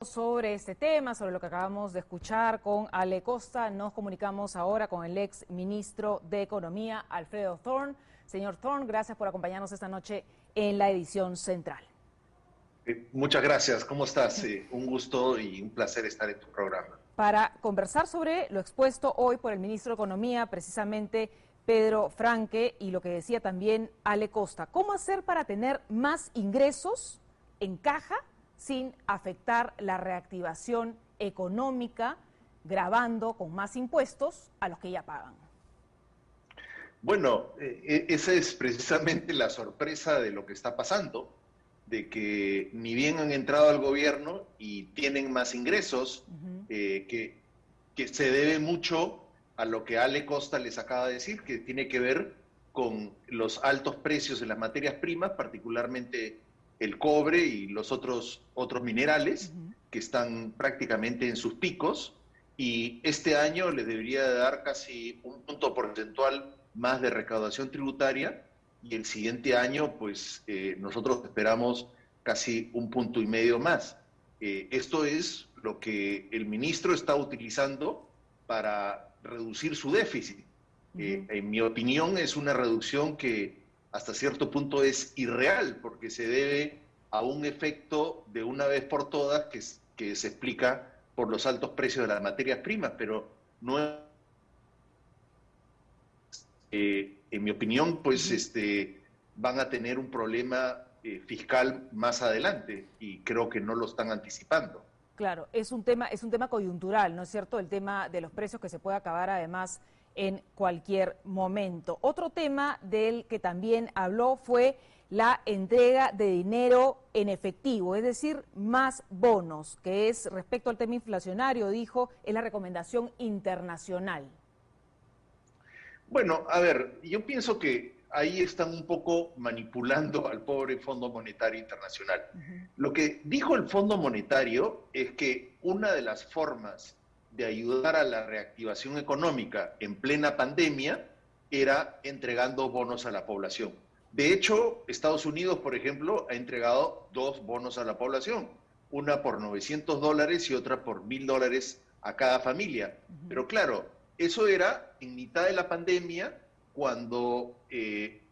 Sobre este tema, sobre lo que acabamos de escuchar con Ale Costa, nos comunicamos ahora con el ex ministro de Economía, Alfredo Thorne. Señor Thorne, gracias por acompañarnos esta noche en la edición central. Muchas gracias, ¿cómo estás? Un gusto y un placer estar en tu programa. Para conversar sobre lo expuesto hoy por el ministro de Economía, precisamente Pedro Franque, y lo que decía también Ale Costa, ¿cómo hacer para tener más ingresos en caja sin afectar la reactivación económica, gravando con más impuestos a los que ya pagan? Bueno, esa es precisamente la sorpresa de lo que está pasando, de que ni bien han entrado al gobierno y tienen más ingresos, que se debe mucho a lo que Ale Costa les acaba de decir, que tiene que ver con los altos precios de las materias primas, particularmente el cobre y los otros minerales, que están prácticamente en sus picos, y este año les debería dar casi un punto porcentual más de recaudación tributaria, y el siguiente año, pues nosotros esperamos casi un punto y medio más. Esto es lo que el ministro está utilizando para reducir su déficit. En mi opinión, es una reducción que hasta cierto punto es irreal, porque se debe a un efecto de una vez por todas que se explica por los altos precios de las materias primas, pero no es, en mi opinión, pues van a tener un problema fiscal más adelante y creo que no lo están anticipando. Claro, es un tema coyuntural, ¿no es cierto? El tema de los precios que se puede acabar además en cualquier momento. Otro tema del que también habló fue la entrega de dinero en efectivo, es decir, más bonos, que es respecto al tema inflacionario, dijo, es la recomendación internacional. Bueno, a ver, yo pienso que ahí están un poco manipulando al pobre Fondo Monetario Internacional. Lo que dijo el Fondo Monetario es que una de las formas de ayudar a la reactivación económica en plena pandemia era entregando bonos a la población. De hecho, Estados Unidos, por ejemplo, ha entregado 2 bonos a la población, una por $900 y otra por $1,000 a cada familia. Pero claro, eso era en mitad de la pandemia, cuando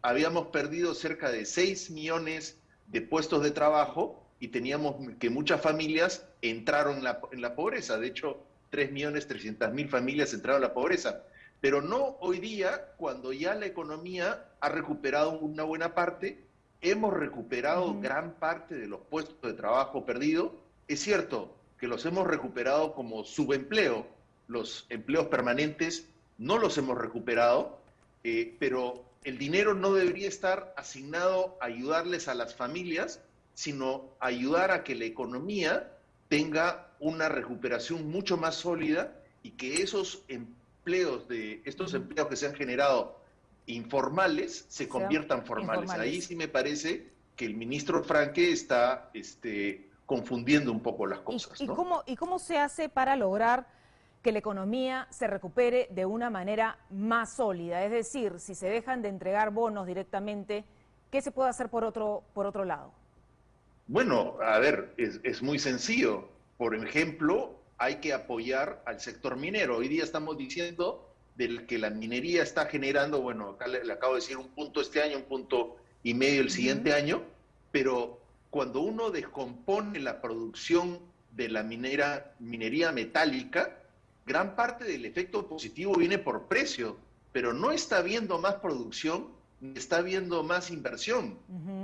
habíamos perdido cerca de 6 millones de puestos de trabajo y teníamos que muchas familias entraron en la pobreza. De hecho, 3.300.000 familias entraron a la pobreza. Pero no hoy día, cuando ya la economía ha recuperado una buena parte, hemos recuperado gran parte de los puestos de trabajo perdidos. Es cierto que los hemos recuperado como subempleo, los empleos permanentes no los hemos recuperado, pero el dinero no debería estar asignado a ayudarles a las familias, sino ayudar a que la economía tenga una recuperación mucho más sólida y que estos empleos que se han generado informales se conviertan formales. Ahí sí me parece que el ministro Franque está confundiendo un poco las cosas. ¿Y cómo se hace para lograr que la economía se recupere de una manera más sólida? Es decir, si se dejan de entregar bonos directamente, ¿qué se puede hacer por otro lado? Bueno, a ver, es muy sencillo. Por ejemplo, hay que apoyar al sector minero. Hoy día estamos diciendo que la minería está generando, bueno, acá le acabo de decir un punto este año, un punto y medio el siguiente año, pero cuando uno descompone la producción de la minería metálica, gran parte del efecto positivo viene por precio, pero no está habiendo más producción, está habiendo más inversión.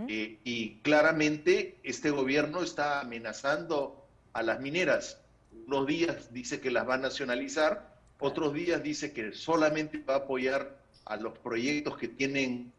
Y claramente este gobierno está amenazando a las mineras. Unos días dice que las va a nacionalizar, otros días dice que solamente va a apoyar a los proyectos que tienen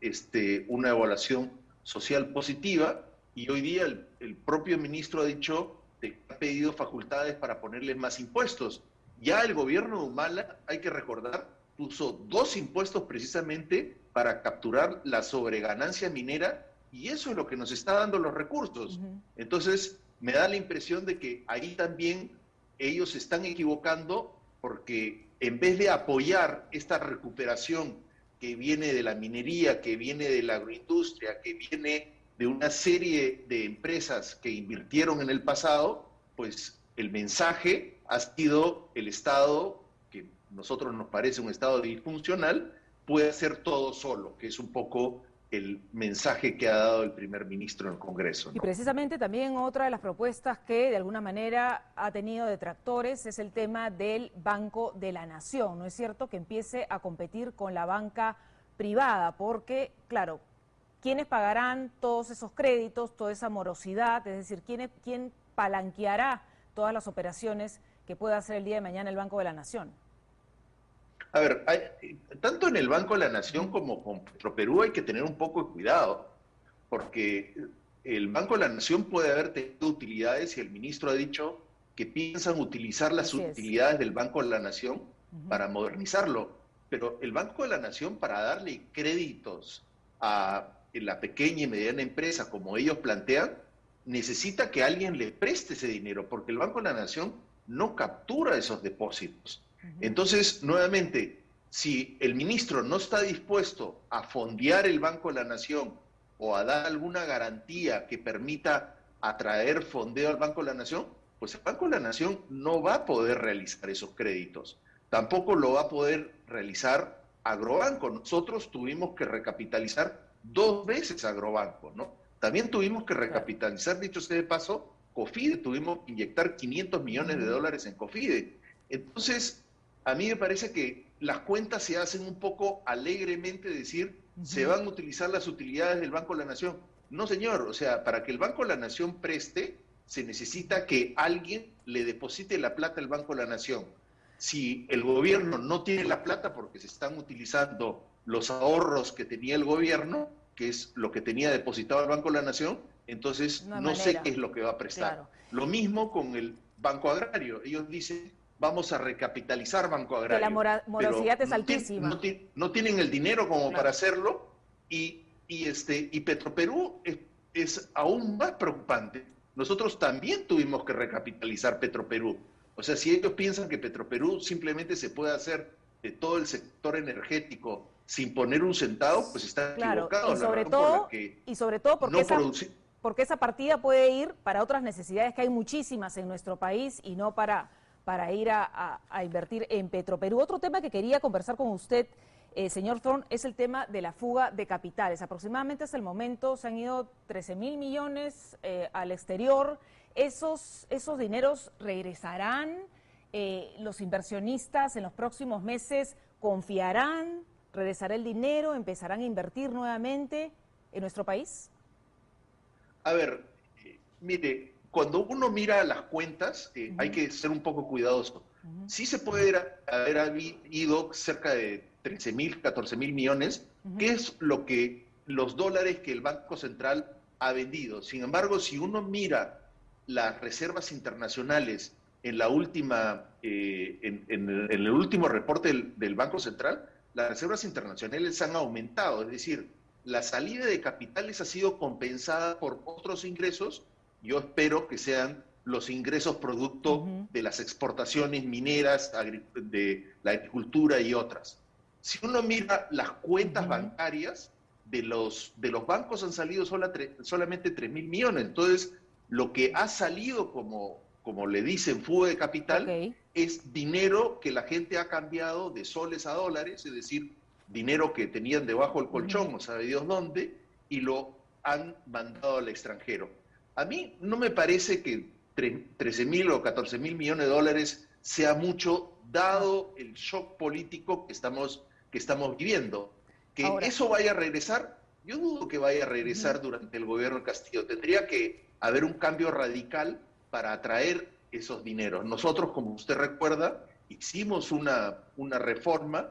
una evaluación social positiva, y hoy día el propio ministro ha dicho que ha pedido facultades para ponerles más impuestos. Ya el gobierno de Humala, hay que recordar, puso 2 impuestos precisamente para capturar la sobreganancia minera, y eso es lo que nos está dando los recursos. Entonces, me da la impresión de que ahí también ellos se están equivocando, porque en vez de apoyar esta recuperación que viene de la minería, que viene de la agroindustria, que viene de una serie de empresas que invirtieron en el pasado, pues el mensaje ha sido el Estado, que a nosotros nos parece un Estado disfuncional, puede hacer todo solo, que es un poco el mensaje que ha dado el primer ministro en el Congreso, ¿no? Y precisamente también otra de las propuestas que de alguna manera ha tenido detractores es el tema del Banco de la Nación, ¿no es cierto? Que empiece a competir con la banca privada, porque, claro, ¿quiénes pagarán todos esos créditos, toda esa morosidad? Es decir, ¿quién palanqueará todas las operaciones que pueda hacer el día de mañana el Banco de la Nación? A ver, tanto en el Banco de la Nación como con Petroperú hay que tener un poco de cuidado, porque el Banco de la Nación puede haber tenido utilidades y el ministro ha dicho que piensan utilizar las utilidades del Banco de la Nación para modernizarlo, pero el Banco de la Nación, para darle créditos a la pequeña y mediana empresa, como ellos plantean, necesita que alguien le preste ese dinero, porque el Banco de la Nación no captura esos depósitos. Entonces, nuevamente, si el ministro no está dispuesto a fondear el Banco de la Nación o a dar alguna garantía que permita atraer fondeo al Banco de la Nación, pues el Banco de la Nación no va a poder realizar esos créditos. Tampoco lo va a poder realizar Agrobanco. Nosotros tuvimos que recapitalizar 2 veces Agrobanco, ¿no? También tuvimos que recapitalizar, dicho sea de paso, COFIDE. Tuvimos que inyectar 500 millones de dólares en COFIDE. Entonces, a mí me parece que las cuentas se hacen un poco alegremente, decir, se van a utilizar las utilidades del Banco de la Nación. No, señor, o sea, para que el Banco de la Nación preste, se necesita que alguien le deposite la plata al Banco de la Nación. Si el gobierno no tiene la plata porque se están utilizando los ahorros que tenía el gobierno, que es lo que tenía depositado el Banco de la Nación, entonces no sé qué es lo que va a prestar. Claro. Lo mismo con el Banco Agrario. Ellos dicen, vamos a recapitalizar Banco Agrario. Que la morosidad es altísima. No tienen el dinero como para hacerlo y Petroperú es aún más preocupante. Nosotros también tuvimos que recapitalizar Petroperú. O sea, si ellos piensan que Petroperú simplemente se puede hacer de todo el sector energético sin poner un centavo, pues están equivocados. Y sobre todo porque esa partida puede ir para otras necesidades que hay muchísimas en nuestro país y no para ir a invertir en Petroperú. Otro tema que quería conversar con usted, señor Thorne, es el tema de la fuga de capitales. Aproximadamente hasta el momento se han ido 13.000 millones al exterior. ¿Esos dineros regresarán? ¿Los inversionistas en los próximos meses confiarán? ¿Regresará el dinero? ¿Empezarán a invertir nuevamente en nuestro país? A ver, mire, cuando uno mira las cuentas, hay que ser un poco cuidadoso. Sí se puede haber ido cerca de 13.000, 14.000 millones, que es los dólares que el Banco Central ha vendido. Sin embargo, si uno mira las reservas internacionales en la última, en el último reporte del Banco Central, las reservas internacionales han aumentado, es decir, la salida de capitales ha sido compensada por otros ingresos. Yo espero que sean los ingresos producto de las exportaciones mineras, de la agricultura y otras. Si uno mira las cuentas bancarias de los bancos, han salido solamente 3.000 millones. Entonces, lo que ha salido como le dicen, fuga de capital, es dinero que la gente ha cambiado de soles a dólares, es decir, dinero que tenían debajo del colchón, no sabe Dios dónde, y lo han mandado al extranjero. A mí no me parece que 13.000 o 14.000 millones de dólares sea mucho, dado el shock político que estamos viviendo. Que ahora, eso vaya a regresar, yo dudo que vaya a regresar durante el gobierno de Castillo. Tendría que haber un cambio radical para atraer esos dineros. Nosotros, como usted recuerda, hicimos una reforma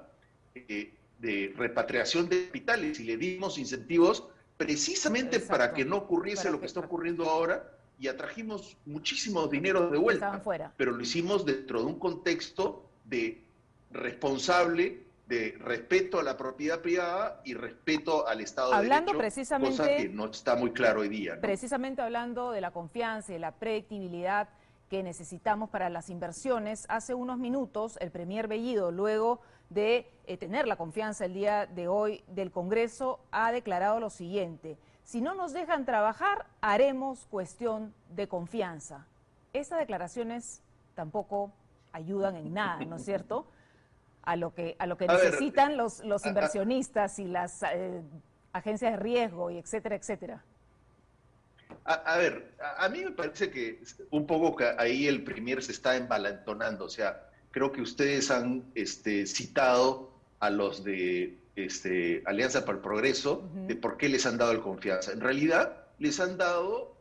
de repatriación de capitales y le dimos incentivos precisamente para que no ocurriese lo que está ocurriendo ahora, y atrajimos muchísimos dineros de vuelta, pero lo hicimos dentro de un contexto de responsable, de respeto a la propiedad privada y respeto al Estado de Derecho, cosa que no está muy claro hoy día, ¿no? Precisamente hablando de la confianza y de la predictibilidad que necesitamos para las inversiones, hace unos minutos el premier Bellido, luego de tener la confianza el día de hoy del Congreso, ha declarado lo siguiente: si no nos dejan trabajar, haremos cuestión de confianza. esas declaraciones tampoco ayudan en nada, ¿no es cierto?, a lo que necesitan los inversionistas y las agencias de riesgo, y etcétera, etcétera. A mí me parece que un poco que ahí el Premier se está envalentonando. O sea, creo que ustedes han citado a los de Alianza para el Progreso de por qué les han dado el confianza. En realidad, les han dado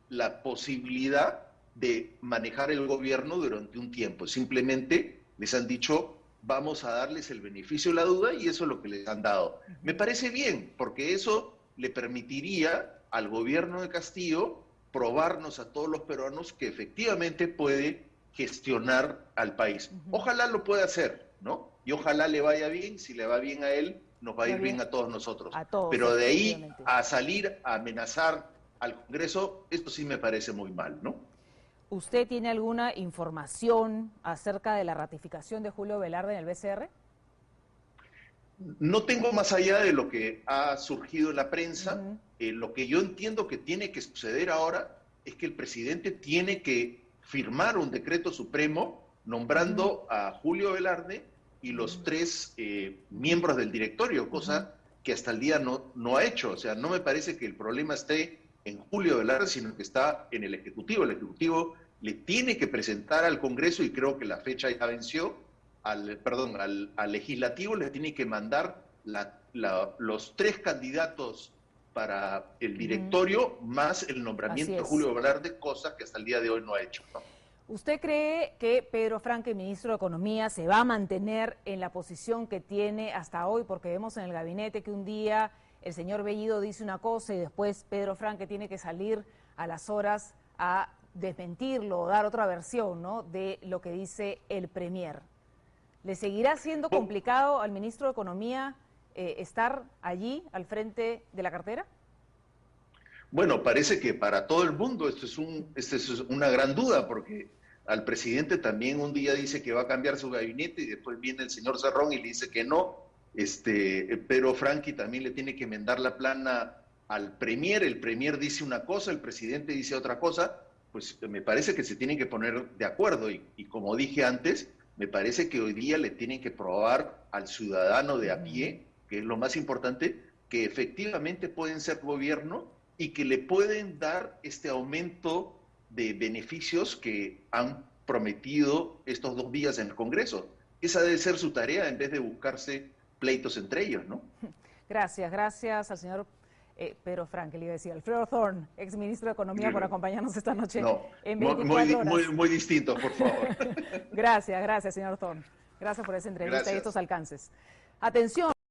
la posibilidad de manejar el gobierno durante un tiempo. Simplemente les han dicho, vamos a darles el beneficio de la duda, y eso es lo que les han dado. Me parece bien, porque eso le permitiría al gobierno de Castillo probarnos a todos los peruanos que efectivamente puede gestionar al país. Ojalá lo pueda hacer, ¿no? Y ojalá le vaya bien. Si le va bien a él, nos va a ir bien a todos nosotros. A todos, pero de ahí a salir a amenazar al Congreso, esto sí me parece muy mal, ¿no? ¿Usted tiene alguna información acerca de la ratificación de Julio Velarde en el BCR? No tengo más allá de lo que ha surgido en la prensa. Lo que yo entiendo que tiene que suceder ahora es que el presidente tiene que firmar un decreto supremo nombrando a Julio Velarde y los 3 miembros del directorio, cosa que hasta el día no ha hecho. O sea, no me parece que el problema esté en Julio Velarde, sino que está en el Ejecutivo. El Ejecutivo le tiene que presentar al Congreso, y creo que la fecha ya venció, al Legislativo le tiene que mandar los 3 candidatos para el directorio, más el nombramiento de Julio Velarde, cosa que hasta el día de hoy no ha hecho, ¿no? ¿Usted cree que Pedro Franque, ministro de Economía, se va a mantener en la posición que tiene hasta hoy? Porque vemos en el gabinete que un día el señor Bellido dice una cosa y después Pedro Franque tiene que salir a las horas a desmentirlo o dar otra versión, ¿no?, de lo que dice el Premier. ¿Le seguirá siendo complicado al ministro de Economía estar allí al frente de la cartera? Bueno, parece que para todo el mundo esto es una gran duda, porque al presidente también un día dice que va a cambiar su gabinete y después viene el señor Cerrón y le dice que no. Pedro Franqui también le tiene que enmendar la plana al Premier. El Premier dice una cosa, el presidente dice otra cosa. Pues me parece que se tienen que poner de acuerdo, y como dije antes, me parece que hoy día le tienen que probar al ciudadano de a pie, que es lo más importante, que efectivamente pueden ser gobierno y que le pueden dar este aumento de beneficios que han prometido estos 2 días en el Congreso. Esa debe ser su tarea en vez de buscarse pleitos entre ellos, ¿no? Gracias al señor Pedro Franque, le iba a decir, Alfredo Thorne, exministro de Economía, por acompañarnos esta noche en 24 horas. Muy distinto, por favor. Gracias, señor Thorne. Gracias por esa entrevista y estos alcances. Atención.